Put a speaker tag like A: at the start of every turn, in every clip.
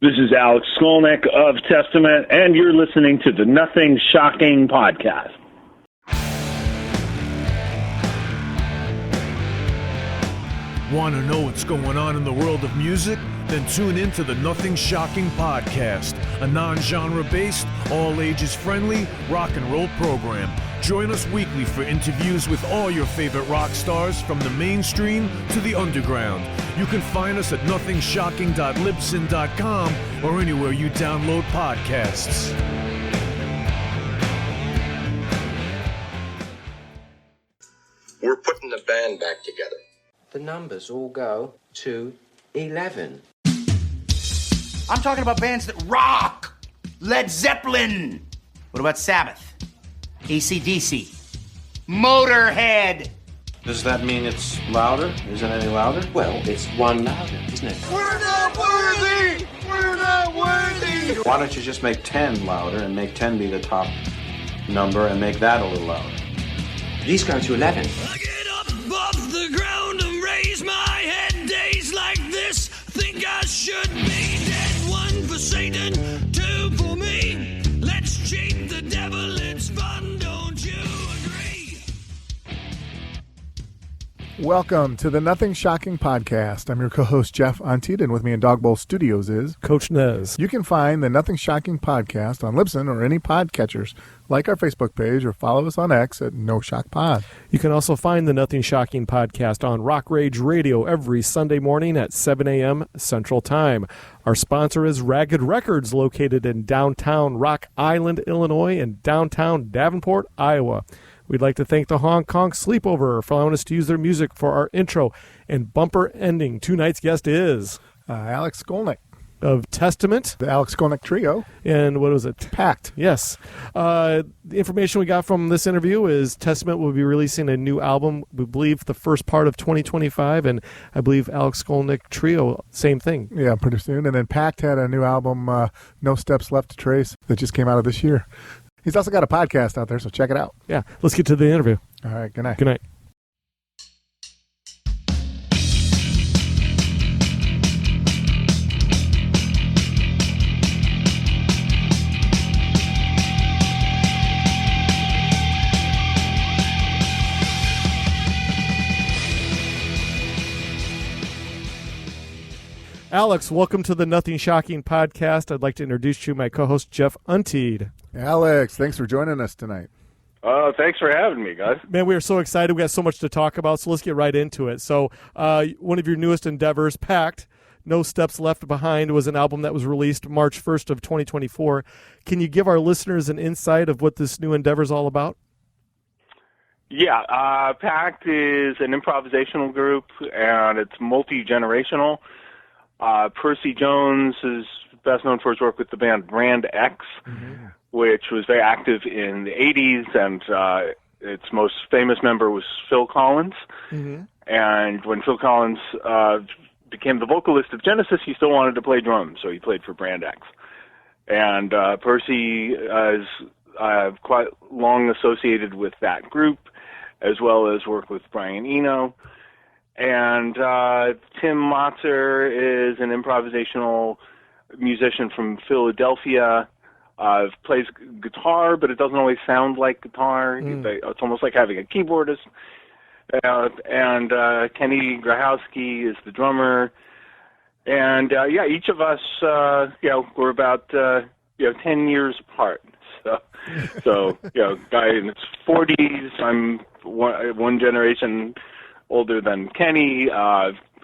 A: This is Alex Skolnick of Testament, and you're listening to the Nothing Shocking podcast.
B: Want to know what's going on in the world of music? Then tune in to the Nothing Shocking podcast, a non-genre based, all ages friendly rock and roll program. Join us weekly for interviews with all your favorite rock stars from the mainstream to the underground. You can find us at nothingshocking.libsyn.com or anywhere you download podcasts.
C: We're putting the band back together.
D: The numbers all go to 11.
E: I'm talking about bands that rock. Led Zeppelin. What about Sabbath? AC/DC. Motorhead.
F: Does that mean it's louder? Isn't it any louder?
D: Well, it's one louder, isn't it?
E: We're not worthy! We're not worthy!
F: Why don't you just make 10 louder and make 10 be the top number and make that a little louder?
D: These go to 11.
G: I get up off the ground and raise my head. Days like this, think I should be dead. One for Satan, two for me. Let's cheat the devil, it's fun, don't you agree?
H: Welcome to the Nothing Shocking podcast. I'm your co-host, Jeff Antid, and with me in Dog Bowl Studios is
I: Coach Nez.
H: You can find the Nothing Shocking podcast on Libsyn or any podcatchers. Like our Facebook page or follow us on X at No Shock Pod.
I: You can also find the Nothing Shocking podcast on Rock Rage Radio every Sunday morning at 7 a.m. Central Time. Our sponsor is Ragged Records, located in downtown Rock Island, Illinois, and downtown Davenport, Iowa. We'd like to thank the Hong Kong Sleepover for allowing us to use their music for our intro and bumper ending. Tonight's guest is
H: Alex Skolnick
I: of Testament.
H: The Alex Skolnick Trio.
I: And what was it?
H: PAKT.
I: Yes. The information we got from this interview is Testament will be releasing a new album, we believe, the first part of 2025, and I believe Alex Skolnick Trio, same thing.
H: Yeah, pretty soon. And then PAKT had a new album, No Steps Left to Trace, that just came out of this year. He's also got a podcast out there, so check it out.
I: Yeah, let's get to the interview.
H: All right, good night.
I: Good night. Alex, welcome to the Nothing Shocking podcast. I'd like to introduce you, my co-host, Jeff Antid.
H: Alex, thanks for joining us tonight.
A: Thanks for having me, guys.
I: Man, we are so excited. We got so much to talk about, so let's get right into it. So one of your newest endeavors, PAKT, No Steps Left Behind, was an album that was released March 1st of 2024. Can you give our listeners an insight of what this new endeavor is all about?
A: Yeah, PAKT is an improvisational group, and it's multi-generational. Percy Jones is best known for his work with the band Brand X, which was very active in the 80s, and its most famous member was Phil Collins. And when Phil Collins became the vocalist of Genesis, he still wanted to play drums, so he played for Brand X. And Percy is quite long associated with that group, as well as work with Brian Eno. And Tim Motzer is an improvisational musician from Philadelphia. Plays guitar, but it doesn't always sound like guitar. It's almost like having a keyboardist. And Kenny Grahowski is the drummer. And each of us, we're about 10 years apart. So guy in his 40s. I'm one generation older than Kenny.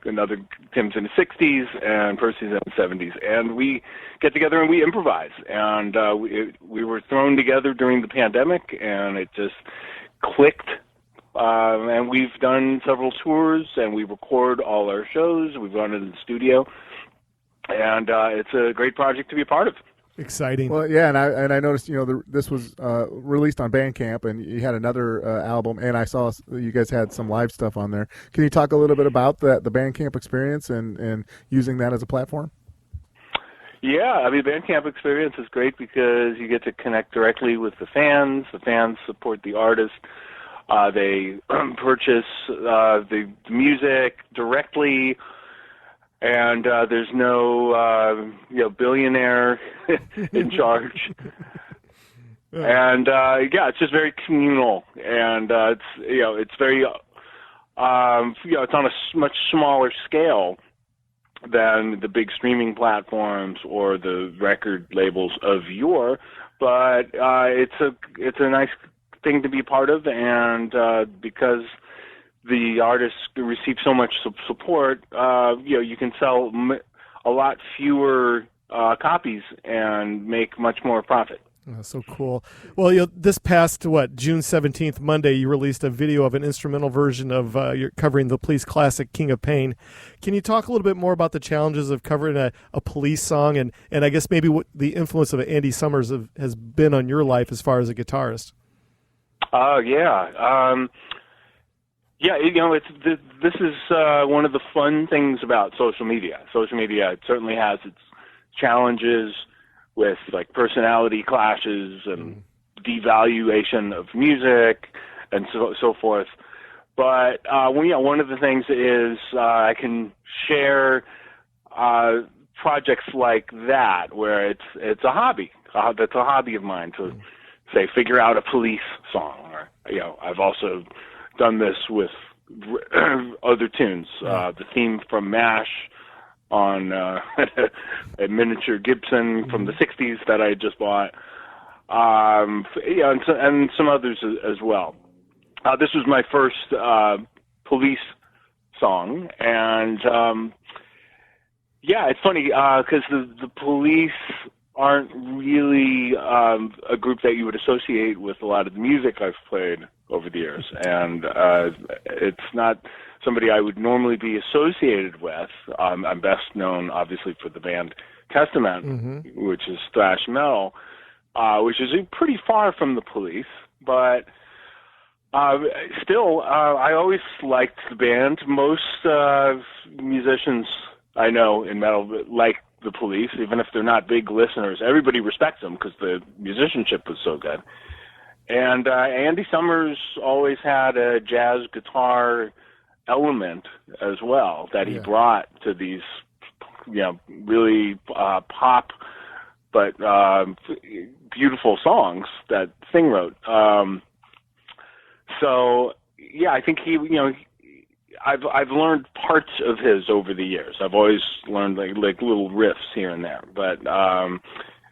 A: Another Tim's in his 60s, and Percy's in his 70s. And we get together and we improvise. And we were thrown together during the pandemic, and it just clicked. And we've done several tours, and we record all our shows. We've gone into the studio, and it's a great project to be a part of.
I: Exciting.
H: Well, yeah, and I noticed, this was released on Bandcamp, and you had another album, and I saw you guys had some live stuff on there. Can you talk a little bit about the Bandcamp experience and using that as a platform?
A: Yeah, I mean, Bandcamp experience is great because you get to connect directly with the fans. The fans support the artist. They purchase the music directly, and there's no billionaire in charge. And it's just very communal, and it's very it's on a much smaller scale than the big streaming platforms or the record labels of yore, but it's a nice thing to be part of, and because the artists receive so much support, you can sell a lot fewer copies and make much more profit.
I: Oh, so cool. Well, this past, June 17th, Monday, you released a video of an instrumental version of you're covering the Police classic, King of Pain. Can you talk a little bit more about the challenges of covering a Police song and I guess maybe what the influence of Andy Summers has been on your life as far as a guitarist?
A: This is one of the fun things about social media. Social media certainly has its challenges with like personality clashes and devaluation of music and so forth. But one of the things is I can share projects like that where it's a hobby. That's a hobby of mine to say figure out a Police song. Or I've also done this with other tunes. The theme from MASH on a miniature Gibson from the 60s that I just bought, and some others as well. This was my first Police song, and it's funny because the Police aren't really a group that you would associate with a lot of the music I've played over the years, and it's not somebody I would normally be associated with. I'm best known, obviously, for the band Testament, which is thrash metal, which is pretty far from the Police, but still, I always liked the band. Most musicians I know in metal like the Police, even if they're not big listeners. Everybody respects them because the musicianship was so good. And Andy Summers always had a jazz guitar element as well that he brought to these, really pop but beautiful songs that Thing wrote. I think he, I've learned parts of his over the years. I've always learned like little riffs here and there, but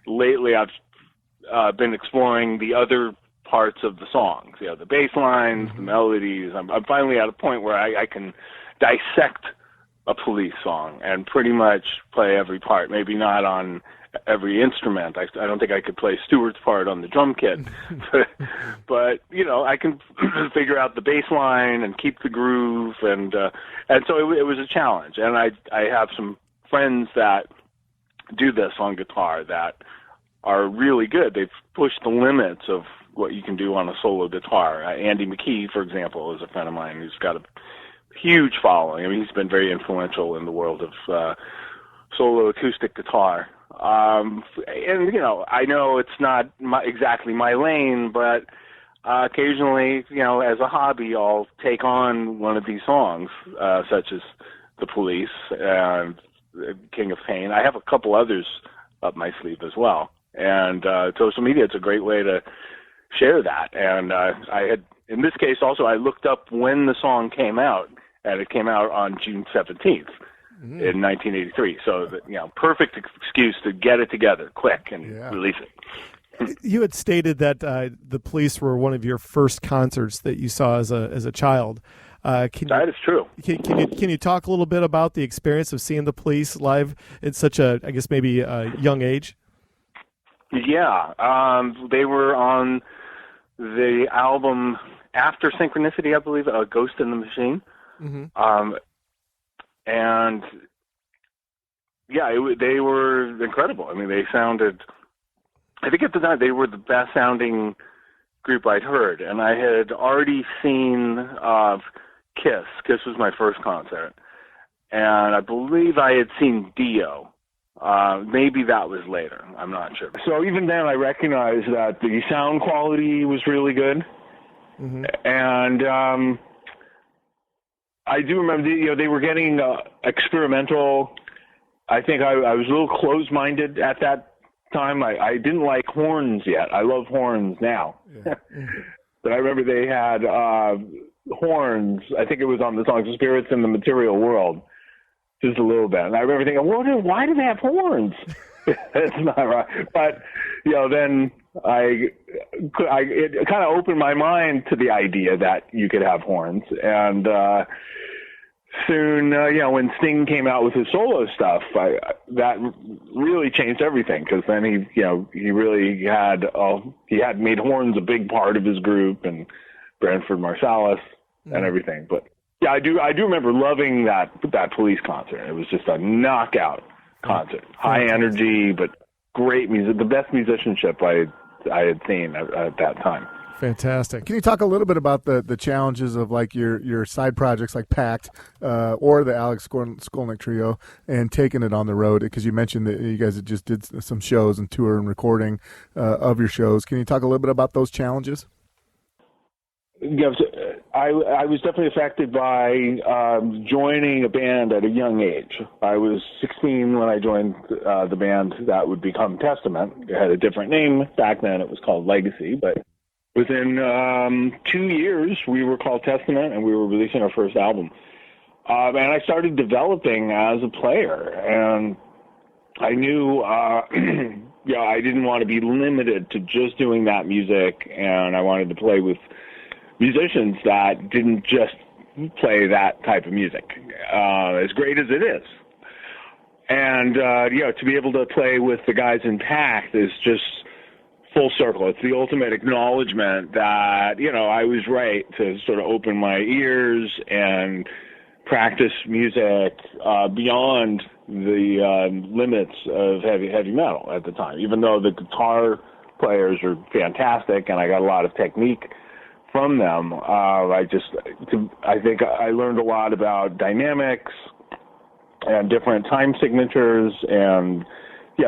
A: lately I've been exploring the other parts of the songs, the bass lines, the melodies. I'm finally at a point where I can dissect a Police song and pretty much play every part. Maybe not on every instrument. I don't think I could play Stewart's part on the drum kit, but I can figure out the bass line and keep the groove, and so it was a challenge. And I have some friends that do this on guitar that are really good. They've pushed the limits of what you can do on a solo guitar. Andy McKee, for example, is a friend of mine who's got a huge following. I mean, he's been very influential in the world of solo acoustic guitar. And I know it's not exactly my lane, but occasionally, as a hobby, I'll take on one of these songs, such as The Police and King of Pain. I have a couple others up my sleeve as well. And social media, it's a great way to share that. And I had, in this case also, I looked up when the song came out, and it came out on June 17th. In 1983, so perfect excuse to get it together quick and release it.
I: You had stated that the Police were one of your first concerts that you saw as a child.
A: That is true.
I: Can you talk a little bit about the experience of seeing the Police live at such a, I guess maybe a young age?
A: Yeah, they were on the album After Synchronicity, I believe, Ghost in the Machine. And they were incredible. I mean, they sounded, I think at the time they were the best sounding group I'd heard. And I had already seen Kiss. Kiss was my first concert. And I believe I had seen Dio. Maybe that was later. I'm not sure. So even then I recognized that the sound quality was really good. And I do remember, they were getting experimental I think I was a little closed-minded at that time. I didn't like horns yet. I love horns now. Yeah. But I remember they had horns. I think it was on the song Spirits in the Material World, just a little bit. And I remember thinking, why do they have horns? That's not right. But, then it kind of opened my mind to the idea that you could have horns. And soon, when Sting came out with his solo stuff, that really changed everything, because then he really had made horns a big part of his group, and Branford Marsalis and everything. But yeah, I do remember loving that Police concert. It was just a knockout concert, high energy, but great music, the best musicianship I had seen at that time.
I: Fantastic.
H: Can you talk a little bit about the challenges of like your side projects like PAKT or the Alex Skolnick Trio and taking it on the road? Because you mentioned that you guys just did some shows and tour and recording of your shows. Can you talk a little bit about those challenges?
A: Yes, I was definitely affected by joining a band at a young age. I was 16 when I joined the band that would become Testament. It had a different name back then. It was called Legacy, but within 2 years, we were called Testament, and we were releasing our first album. And I started developing as a player, and I knew, I didn't want to be limited to just doing that music, and I wanted to play with musicians that didn't just play that type of music, as great as it is. And, to be able to play with the guys in PAKT is just full circle. It's the ultimate acknowledgement that, I was right to sort of open my ears and practice music beyond the limits of heavy metal at the time, even though the guitar players are fantastic and I got a lot of technique from them. I think I learned a lot about dynamics and different time signatures and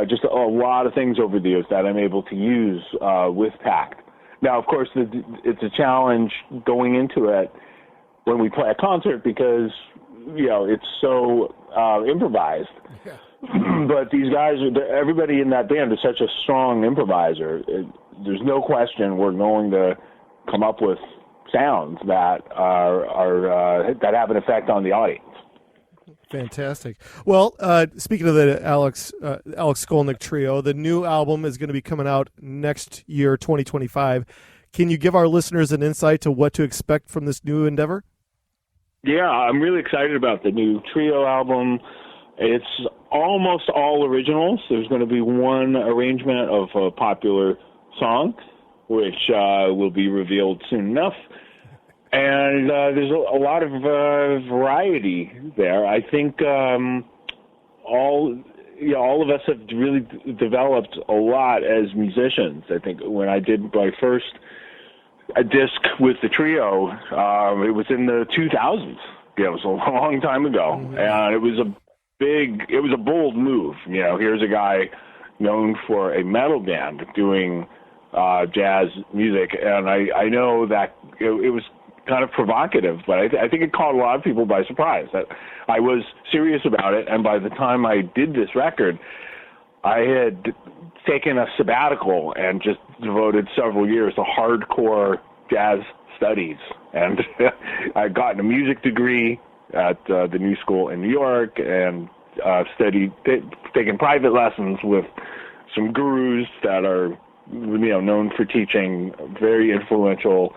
A: just a lot of things over the years that I'm able to use with PAKT. Now, of course, it's a challenge going into it when we play a concert because, it's so improvised. Yeah. But these guys, everybody in that band is such a strong improviser. There's no question we're going to come up with sounds that that have an effect on the audience.
I: Fantastic. Well, speaking of the Alex Skolnick Trio, the new album is going to be coming out next year, 2025. Can you give our listeners an insight to what to expect from this new endeavor?
A: Yeah, I'm really excited about the new Trio album. It's almost all originals. There's going to be one arrangement of a popular song, which will be revealed soon enough. And there's a lot of variety there. I think all of us have really developed a lot as musicians. I think when I did my first disc with the Trio, it was in the 2000s. It was a long time ago, and it was a bold move. Here's a guy known for a metal band doing jazz music, and I know that it was kind of provocative, but I think it caught a lot of people by surprise that I was serious about it. And by the time I did this record, I had taken a sabbatical and just devoted several years to hardcore jazz studies. And I got a music degree at the New School in New York and taken private lessons with some gurus that are known for teaching very influential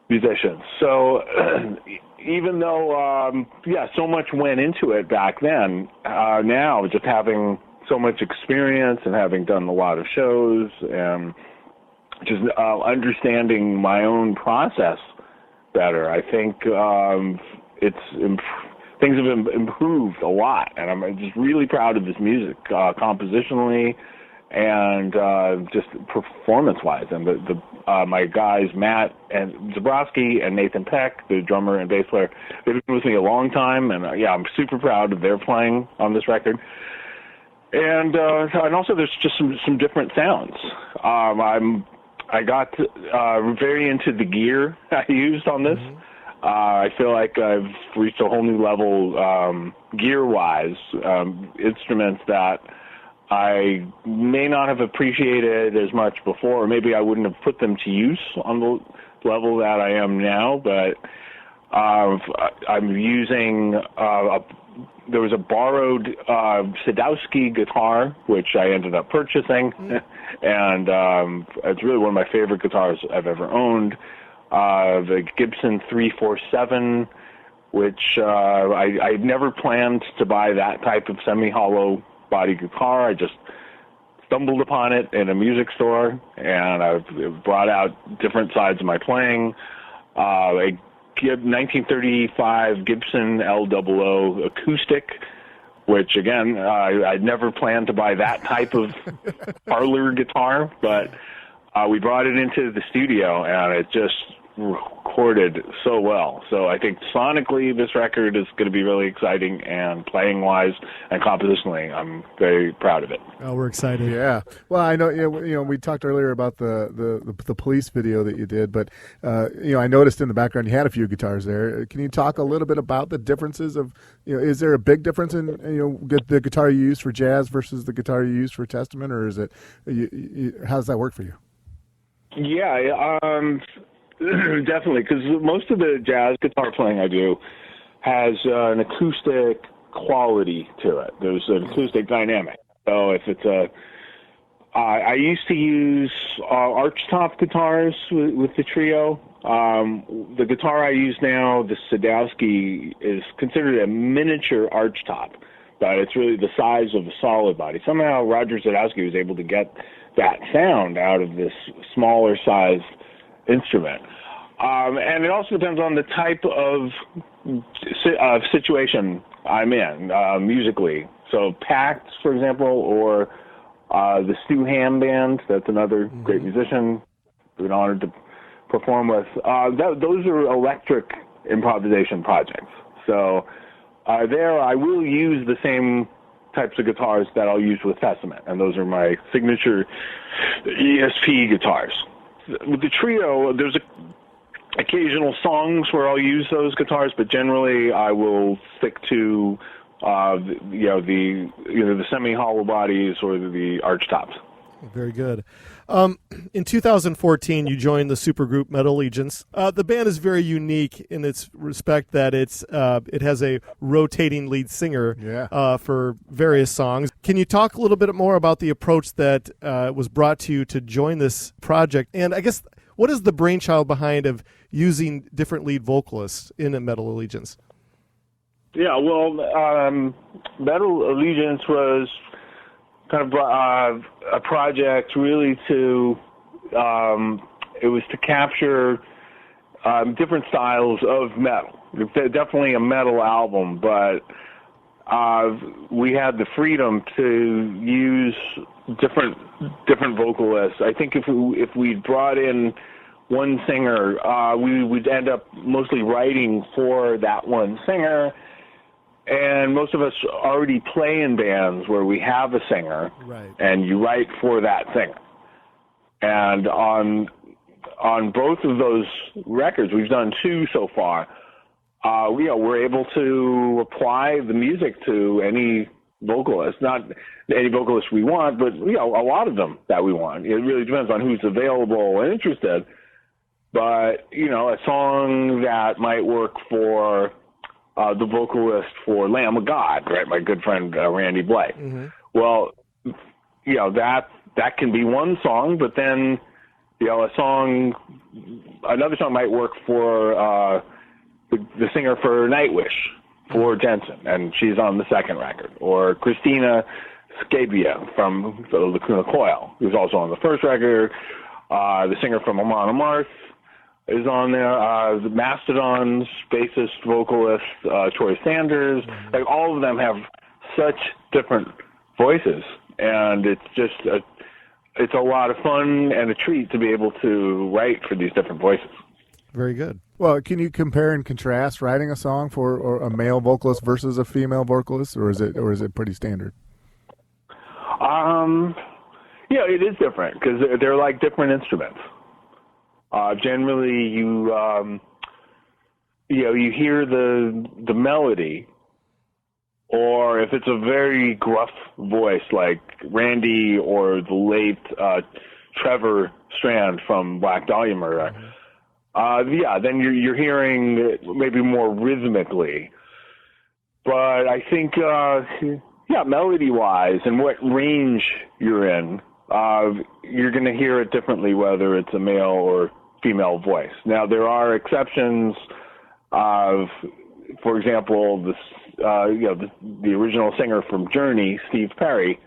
A: musicians. So even though, so much went into it back then, now just having so much experience and having done a lot of shows and just understanding my own process better, I think things have improved a lot. And I'm just really proud of this music, compositionally and just performance-wise. And my guys, Matt and Zabrowski and Nathan Peck, the drummer and bass player, they've been with me a long time, and I'm super proud of their playing on this record. And also there's just some different sounds. I got very into the gear I used on this. I feel like I've reached a whole new level gear-wise, instruments that I may not have appreciated as much before, or maybe I wouldn't have put them to use on the level that I am now, but I'm using there was a borrowed Sadowski guitar, which I ended up purchasing, and it's really one of my favorite guitars I've ever owned. The Gibson 347, which I never planned to buy that type of semi-hollow body guitar. I just stumbled upon it in a music store, and I've brought out different sides of my playing. A 1935 Gibson L00 acoustic, which, again, I'd never planned to buy that type of parlor guitar, but we brought it into the studio, and it just recorded so well. So I think sonically this record is going to be really exciting, and playing-wise and compositionally, I'm very proud of it.
I: Oh, we're excited.
H: Yeah. Well, I know, we talked earlier about the Police video that you did, but, I noticed in the background you had a few guitars there. Can you talk a little bit about the differences of, is there a big difference in, the guitar you use for jazz versus the guitar you use for Testament, or is it, how does that work for you?
A: Yeah, definitely, because most of the jazz guitar playing I do has an acoustic quality to it. There's an acoustic dynamic. So if it's I used to use archtop guitars with the trio. The guitar I use now, the Sadowski, is considered a miniature archtop, but it's really the size of a solid body. Somehow Roger Sadowski was able to get that sound out of this smaller sized instrument. And it also depends on the type of situation I'm in musically. So PAKT, for example, or the Stu Ham Band, that's another great musician I've been honored to perform with. Those are electric improvisation projects. So there I will use the same types of guitars that I'll use with Testament, and those are my signature ESP guitars. With the trio, there's occasional songs where I'll use those guitars, but generally I will stick to the semi-hollow bodies or the archtops.
I: Very good. In 2014, you joined the supergroup Metal Allegiance. The band is very unique in its respect that it has a rotating lead singer for various songs. Can you talk a little bit more about the approach that was brought to you to join this project? And I guess, what is the brainchild behind of using different lead vocalists in a Metal Allegiance?
A: Yeah, well, Metal Allegiance was kind of a project really to it was to capture different styles of metal. It's definitely a metal album, but we had the freedom to use different vocalists. I think if we brought in one singer, we would end up mostly writing for that one singer. And most of us already play in bands where we have a singer, right, and you write for that singer. And on both of those records, we've done 2 so far, we're able to apply the music to any vocalist, not any vocalist we want, but a lot of them that we want. It really depends on who's available and interested. But, a song that might work for the vocalist for Lamb of God, right? My good friend Randy Blake. Mm-hmm. Well, that can be one song, but then another song might work for the singer for Nightwish, for Jensen, and she's on the second record. Or Christina Scabia from the Lacuna Coil, who's also on the first record. The singer from Amon Amarth is on there. The Mastodon's bassist, vocalist, Troy Sanders. Like, all of them have such different voices, and it's just it's a lot of fun and a treat to be able to write for these different voices.
I: Very good.
H: Well, can you compare and contrast writing a song for a male vocalist versus a female vocalist, or is it pretty standard?
A: It is different because they're like different instruments. Generally, you hear the melody, or if it's a very gruff voice like Randy or the late Trevor Strand from Black Dahlia Murder, then you're hearing maybe more rhythmically. But I think, melody-wise and what range you're in, you're going to hear it differently whether it's a male or female voice. Now, there are exceptions of, for example, the original singer from Journey, Steve Perry,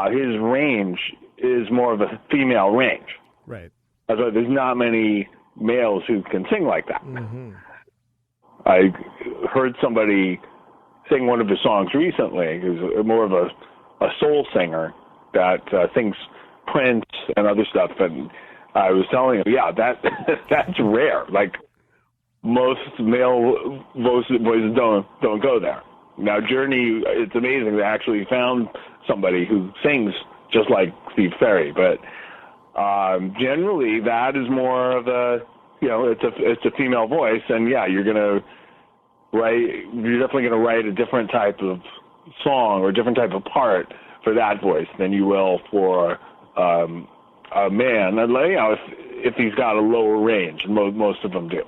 A: his range is more of a female range.
I: Right.
A: So there's not many males who can sing like that.
I: Mm-hmm.
A: I heard somebody sing one of his songs recently, who's more of a soul singer that sings Prince and other stuff, and I was telling him, that's rare. Like, most male voices don't go there. Now, Journey, it's amazing they actually found somebody who sings just like Steve Perry, but generally that is more of a, it's a female voice, and you're definitely going to write a different type of song or a different type of part for that voice than you will for a man, if he's got a lower range, and most of them do.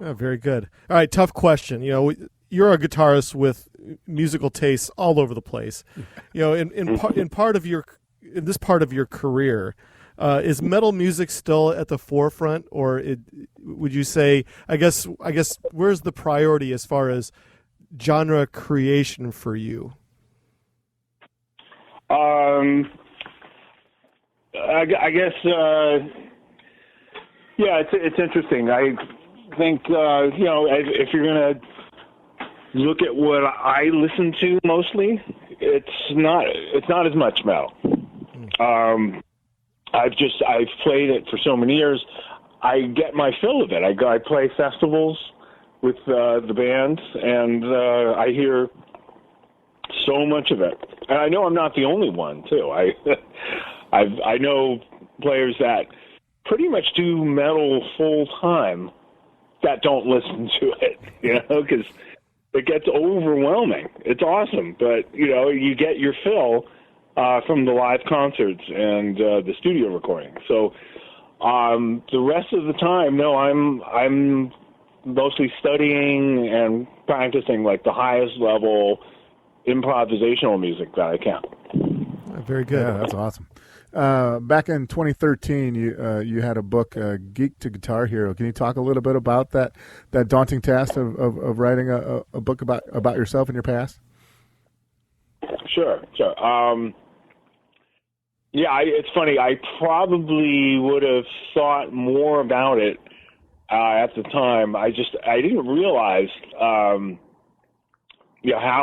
I: Oh, very good. All right, tough question. You're a guitarist with musical tastes all over the place. In this part of your career, is metal music still at the forefront, or would you say? I guess where's the priority as far as genre creation for you?
A: I guess it's interesting. I think if you're gonna look at what I listen to mostly, it's not as much metal. I've played it for so many years. I get my fill of it. I play festivals with the band, and I hear so much of it. And I know I'm not the only one too. I know players that pretty much do metal full time that don't listen to it, because it gets overwhelming. It's awesome, but you get your fill from the live concerts and the studio recording. So the rest of the time, no, I'm mostly studying and practicing like the highest level improvisational music that I can.
I: Very good.
H: Yeah, that's awesome. Back in 2013, you had a book, Geek to Guitar Hero. Can you talk a little bit about that daunting task of writing a book about yourself and your past?
A: Sure. It's funny. I probably would have thought more about it at the time. I didn't realize how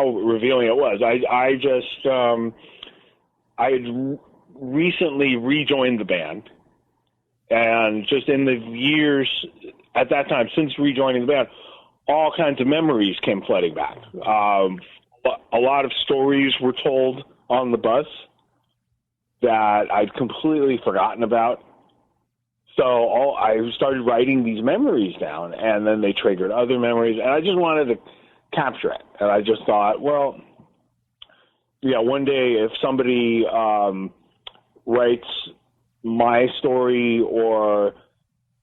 A: revealing it was. I had recently rejoined the band, and just in the years at that time since rejoining the band, all kinds of memories came flooding back. A lot of stories were told on the bus that I'd completely forgotten about. So I started writing these memories down, and then they triggered other memories, and I just wanted to capture it. And I just thought, one day if somebody writes my story, or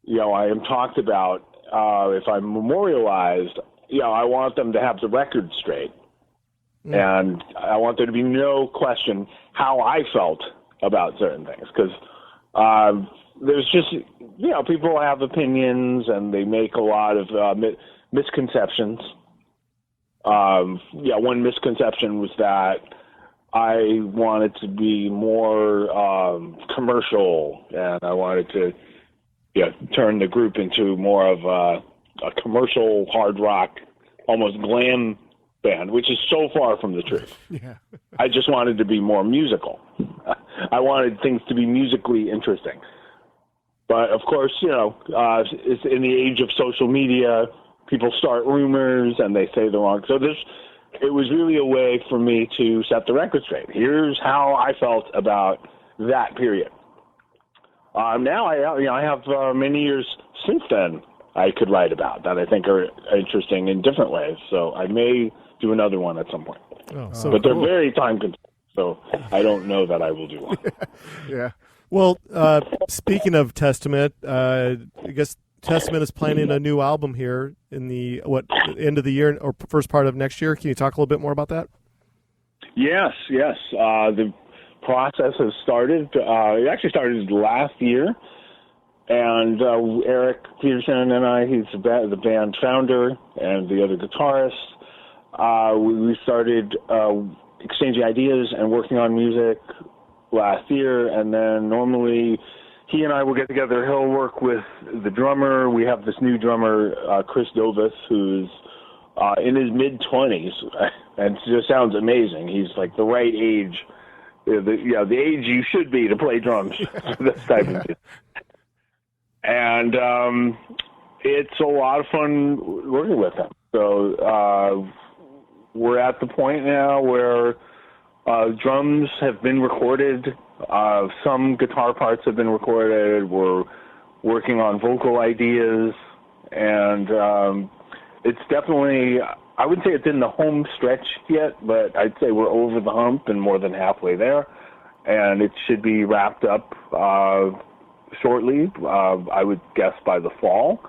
A: I am talked about, if I'm memorialized, I want them to have the record straight. And I want there to be no question how I felt about certain things, because there's just, people have opinions and they make a lot of misconceptions. One misconception was that I wanted to be more commercial, and I wanted to turn the group into more of a commercial hard rock, almost glam band, which is so far from the truth.
H: Yeah.
A: I just wanted to be more musical. I wanted things to be musically interesting. But of course, it's in the age of social media, people start rumors and they say the wrong. So it was really a way for me to set the record straight. Here's how I felt about that period. Now I have many years since then I could write about that I think are interesting in different ways. So I may do another one at some point. But they're very time-consuming, so I don't know that I will do one.
H: Yeah.
I: Well, speaking of Testament, I guess Testament is planning a new album here in the end of the year or first part of next year. Can you talk a little bit more about that?
A: Yes. The process has started. It actually started last year, and Eric Peterson and I, he's the band founder and the other guitarist, we started exchanging ideas and working on music last year, and then normally he and I will get together. He'll work with the drummer. We have this new drummer, Chris Dovis, who's in his mid-20s, and it just sounds amazing. He's like the right age, the age you should be to play drums for this type of music. And it's a lot of fun working with him. So we're at the point now where drums have been recorded. Some guitar parts have been recorded. We're working on vocal ideas, and it's definitely, I wouldn't say it's in the home stretch yet, but I'd say we're over the hump and more than halfway there, and it should be wrapped up shortly. I would guess by the fall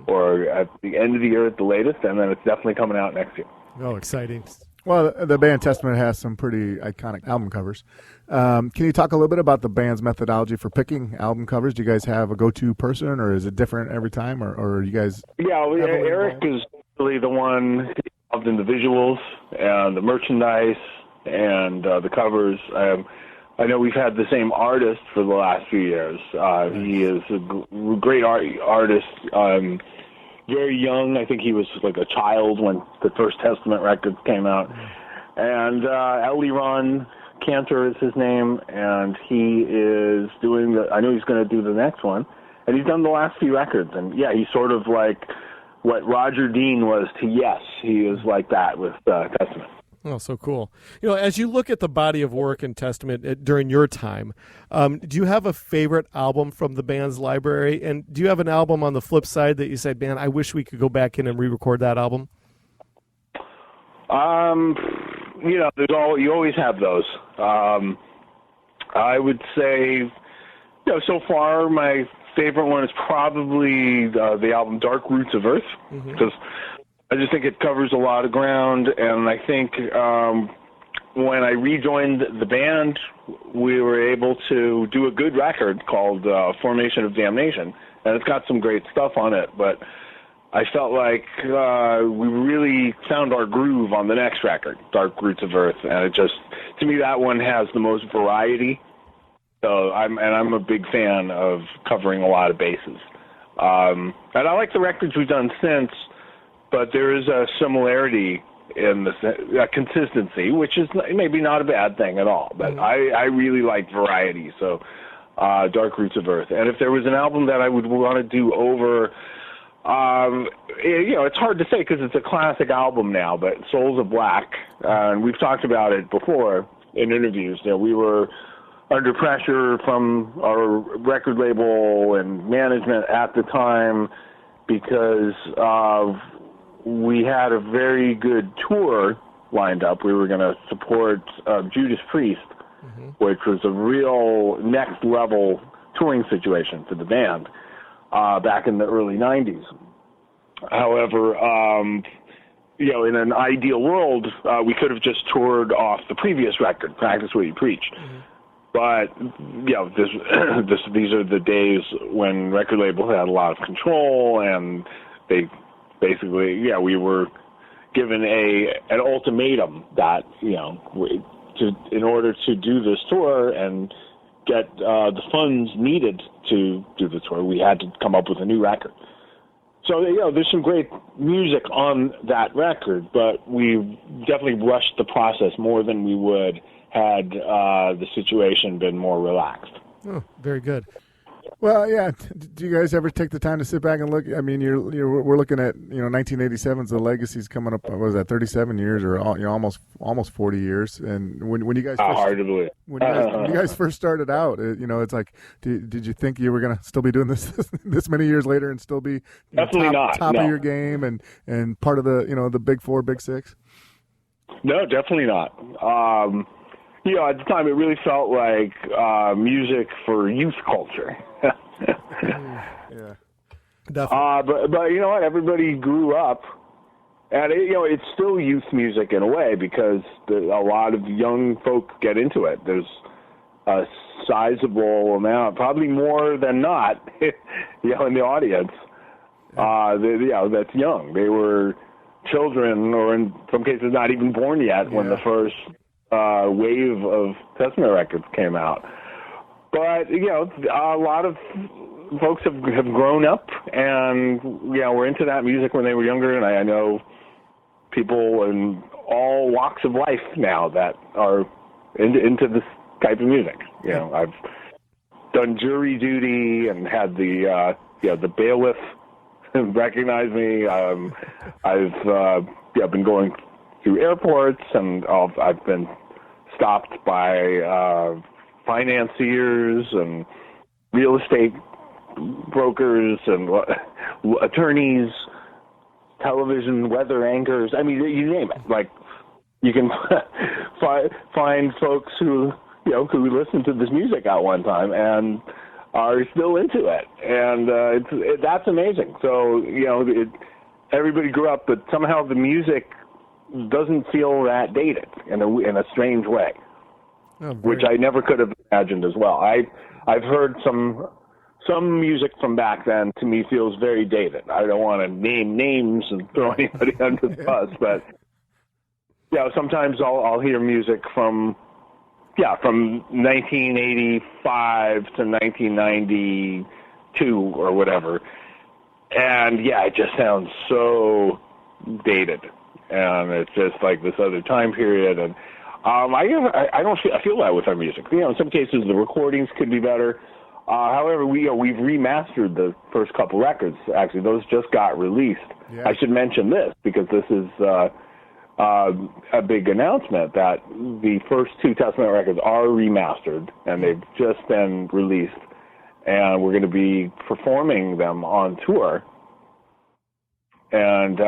A: or at the end of the year at the latest, and then it's definitely coming out next year.
I: Oh, exciting.
H: Well, the band Testament has some pretty iconic album covers. Can you talk a little bit about the band's methodology for picking album covers? Do you guys have a go-to person, or is it different every time, or are you guys...
A: Yeah, Eric is really the one involved in the visuals and the merchandise and the covers. I know we've had the same artist for the last few years. He is a great artist. Very young. I think he was like a child when the first Testament records came out. And Ron Cantor is his name, and he is doing I know he's going to do the next one, and he's done the last few records. And yeah, he's sort of like what Roger Dean was to Yes. He is like that with Testament.
I: Oh, so cool. As you look at the body of work in Testament during your time, do you have a favorite album from the band's library? And do you have an album on the flip side that you say, man, I wish we could go back in and re-record that album? You always have those. I would say, so far my favorite one is probably the album Dark Roots of Earth, because I just think it covers a lot of ground, and I think when I rejoined the band, we were able to do a good record called Formation of Damnation, and it's got some great stuff on it, but I felt like we really found our groove on the next record, Dark Roots of Earth, and it just, to me, that one has the most variety. So I'm a big fan of covering a lot of bases. And I like the records we've done since, but there is a similarity in the consistency, which is maybe not a bad thing at all. But I really like variety, so Dark Roots of Earth. And if there was an album that I would want to do over, it's hard to say because it's a classic album now, but Souls of Black, and we've talked about it before in interviews. We were under pressure from our record label and management at the time because we had a very good tour lined up. We were going to support Judas Priest, which was a real next-level touring situation for the band back in the early 90s. However, in an ideal world, we could have just toured off the previous record, Practice What You Preach. But, these are the days when record label had a lot of control, and they basically, we were given an ultimatum that, in order to do this tour and get the funds needed to do the tour, we had to come up with a new record. So, there's some great music on that record, but we definitely rushed the process more than we would had the situation been more relaxed. Oh, very good.
H: Well, yeah. Do you guys ever take the time to sit back and look? I mean, we're looking at 1987's The Legacy's coming up. What was that, 37 years or almost 40 years? And when you guys
A: hard to believe.
H: When you guys first started out, it's like, did you think you were going to still be doing this this many years later and still be
A: definitely
H: top of your game and part of the Big Four, Big Six?
A: No, definitely not. At the time, it really felt like music for youth culture.
H: Yeah,
I: definitely.
A: But you know what? Everybody grew up, and it's still youth music in a way because a lot of young folk get into it. There's a sizable amount, probably more than not, in the audience. That's young. They were children, or in some cases, not even born yet when the first wave of Testament records came out. But a lot of folks have grown up, and were into that music when they were younger. And I know people in all walks of life now that are into this type of music. I've done jury duty and had the bailiff recognize me. I've been going through airports, and I've been stopped by financiers and real estate brokers and attorneys, television weather anchors. I mean, you name it. Like, you can find folks who listened to this music at one time and are still into it, and that's amazing. So everybody grew up, but somehow the music doesn't feel that dated in a strange way, which I never could have imagined as well. I've heard some music from back then. To me, feels very dated. I don't want to name names and throw anybody under the bus, but sometimes I'll hear music from 1985 to 1992 or whatever, and it just sounds so dated, and it's just like this other time period. And I feel that with our music. In some cases the recordings could be better. However, we've remastered the first couple records. Actually, those just got released. Yeah. I should mention this because this is a big announcement that the first two Testament records are remastered, and they've just been released, and we're going to be performing them on tour, and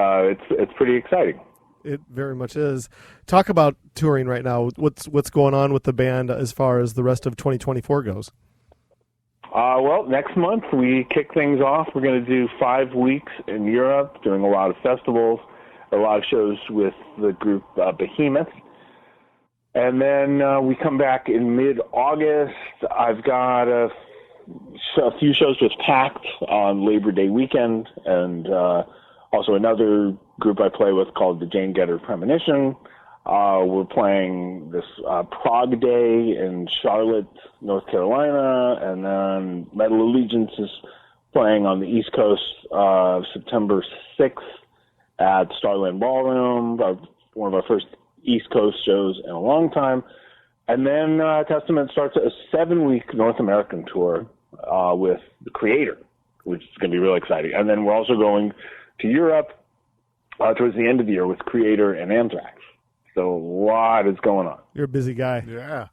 A: it's pretty exciting.
I: It very much is. Talk about touring right now. What's going on with the band as far as the rest of 2024 goes?
A: Well, next month we kick things off. We're going to do 5 weeks in Europe, doing a lot of festivals, a lot of shows with the group Behemoth. And then we come back in mid-August. I've got a few shows with PAKT on Labor Day weekend, and also another group I play with called the Jane Getter Premonition. We're playing this Prog Day in Charlotte, North Carolina, and then Metal Allegiance is playing on the East Coast September 6th at Starland Ballroom, one of our first East Coast shows in a long time. And then Testament starts a 7-week North American tour with The Creator, which is going to be really exciting. And then we're also going to Europe towards the end of the year with Creator and Anthrax. So a lot is going on.
I: You're a busy guy.
H: Yeah.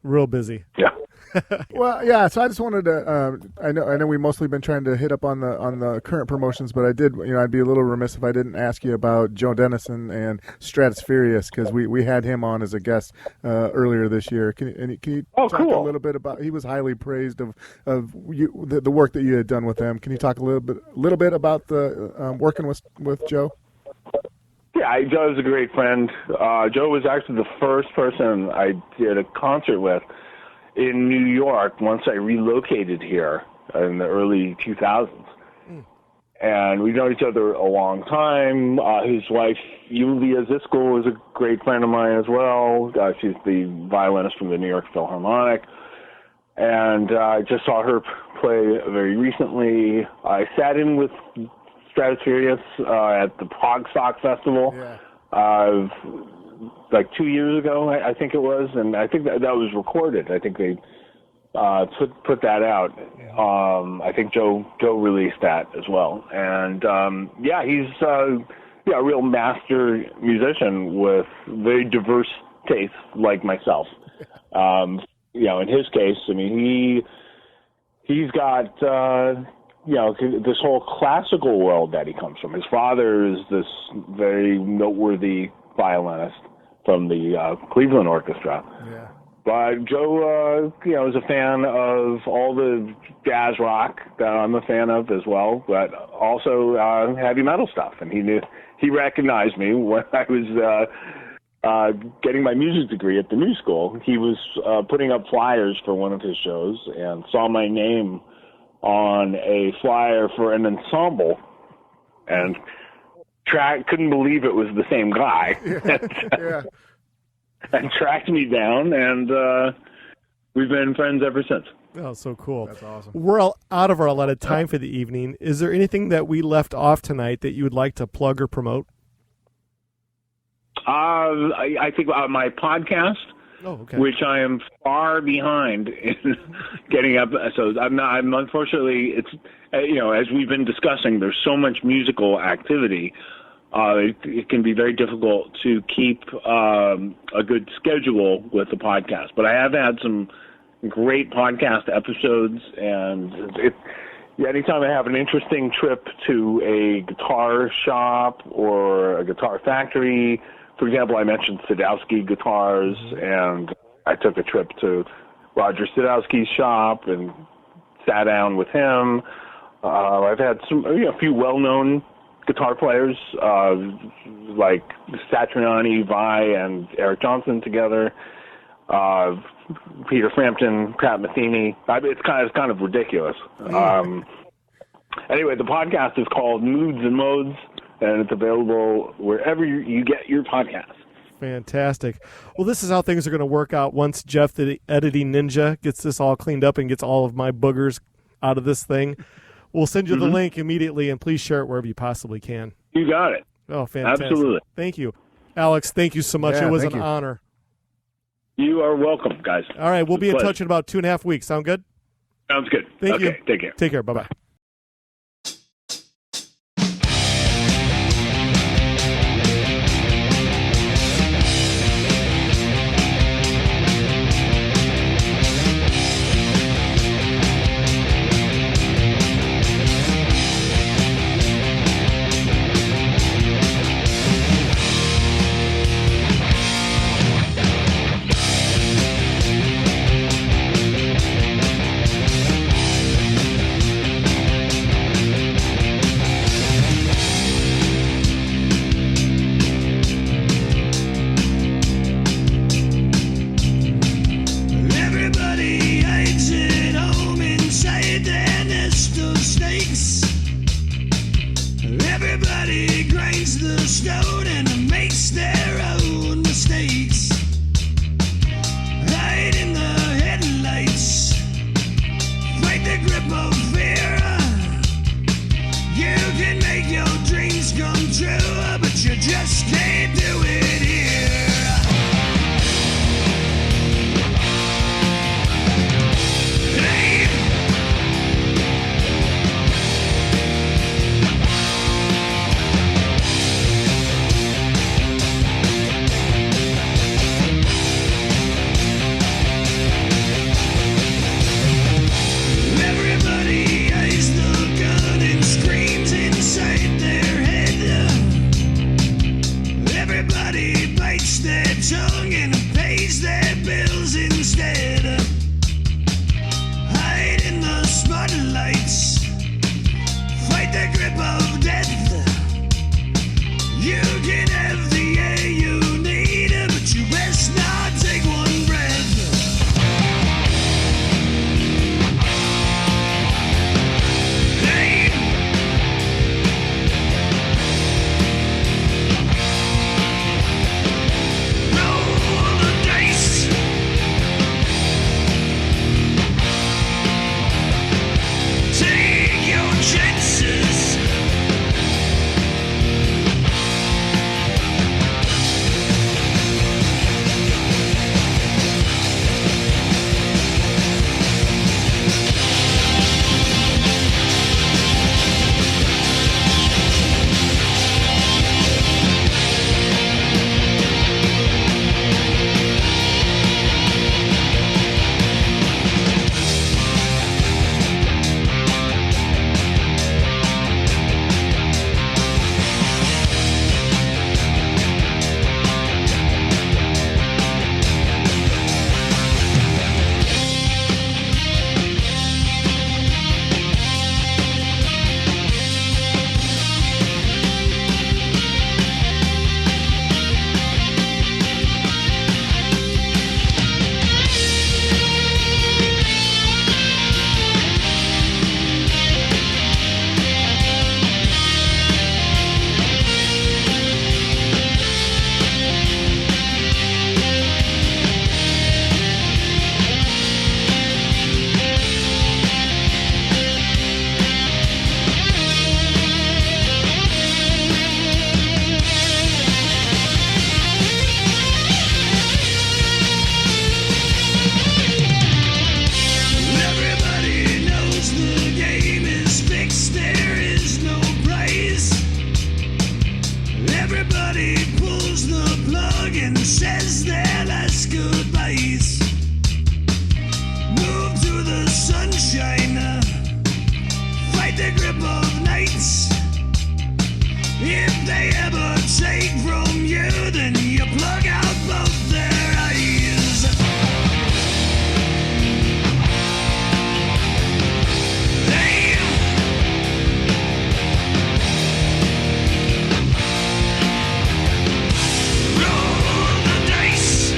I: Real busy.
A: Yeah.
H: Well, yeah. So I just wanted to. I know we mostly been trying to hit up on the current promotions, but I did. I'd be a little remiss if I didn't ask you about Joe Deninzon and Stratospheerius, because we had him on as a guest earlier this year. Can you talk a little bit about? He was highly praised of the work that you had done with them. Can you talk a little bit about the working with Joe?
A: Yeah, Joe is a great friend. Joe was actually the first person I did a concert with in New York once I relocated here in the early 2000s. And we've known each other a long time. His wife, Yulia Ziskel, is a great friend of mine as well. She's the violinist from the New York Philharmonic. And I just saw her play very recently. I sat in with Stratospheerius at the Prague Sock Festival like 2 years ago, I think it was, and I think that was recorded. I think they put that out. I think Joe released that as well, and he's a real master musician with very diverse tastes, like myself. In his case, I mean, he's got this whole classical world that he comes from. His father is this very noteworthy violinist from the Cleveland Orchestra. Yeah. But Joe, is a fan of all the jazz rock that I'm a fan of as well, but also heavy metal stuff. And he recognized me when I was getting my music degree at the New School. He was putting up flyers for one of his shows and saw my name on a flyer for an ensemble, and couldn't believe it was the same guy. Yeah. And tracked me down, and we've been friends ever since.
I: Oh, so cool.
H: That's awesome.
I: We're all out of our allotted time for the evening. Is there anything that we left off tonight that you would like to plug or promote?
A: I think my podcast, which I am far behind in getting episodes. I'm unfortunately, it's, as we've been discussing, there's so much musical activity. It can be very difficult to keep a good schedule with the podcast. But I have had some great podcast episodes, and anytime I have an interesting trip to a guitar shop or a guitar factory, for example, I mentioned Sadowski guitars, and I took a trip to Roger Sadowski's shop and sat down with him. I've had a few well-known guitar players like Satriani, Vai, and Eric Johnson together. Peter Frampton, Pat Metheny. It's kind of ridiculous. Anyway, the podcast is called Moods and Modes, and it's available wherever you get your podcasts.
I: Fantastic. Well, this is how things are going to work out once Jeff, the editing ninja, gets this all cleaned up and gets all of my boogers out of this thing. We'll send you the link immediately, and please share it wherever you possibly can.
A: You got it.
I: Oh, fantastic.
A: Absolutely.
I: Thank you. Alex, thank you so much.
H: Yeah,
I: it was an honor.
A: You are welcome, guys.
I: All right, we'll be in touch in about 2.5 weeks. Sound good?
A: Sounds good.
I: Thank you.
A: Take care.
I: Take care. Bye-bye.
G: sunshine. Fight the grip of nights. If they ever take from you, then you plug out both their eyes. They roll the dice.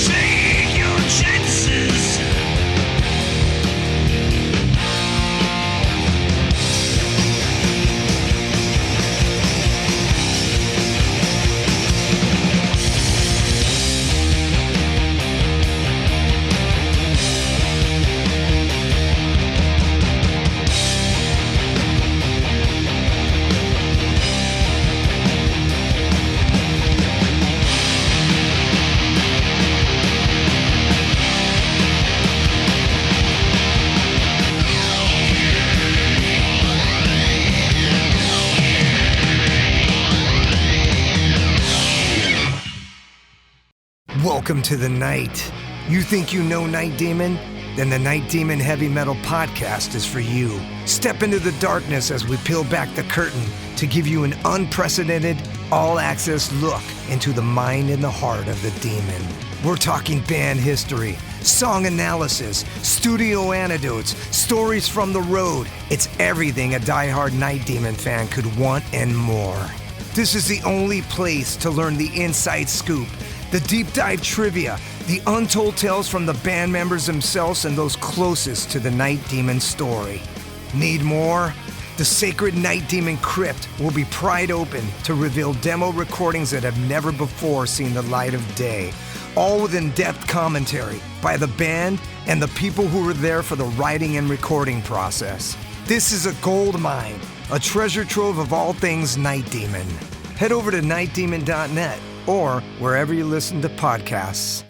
G: Take your chances.
J: Welcome to the night. You think you know Night Demon? Then the Night Demon Heavy Metal Podcast is for you. Step into the darkness as we peel back the curtain to give you an unprecedented, all-access look into the mind and the heart of the demon. We're talking band history, song analysis, studio anecdotes, stories from the road. It's everything a diehard Night Demon fan could want and more. This is the only place to learn the inside scoop, the deep dive trivia, the untold tales from the band members themselves and those closest to the Night Demon story. Need more? The Sacred Night Demon Crypt will be pried open to reveal demo recordings that have never before seen the light of day, all with in-depth commentary by the band and the people who were there for the writing and recording process. This is a gold mine, a treasure trove of all things Night Demon. Head over to nightdemon.net or wherever you listen to podcasts.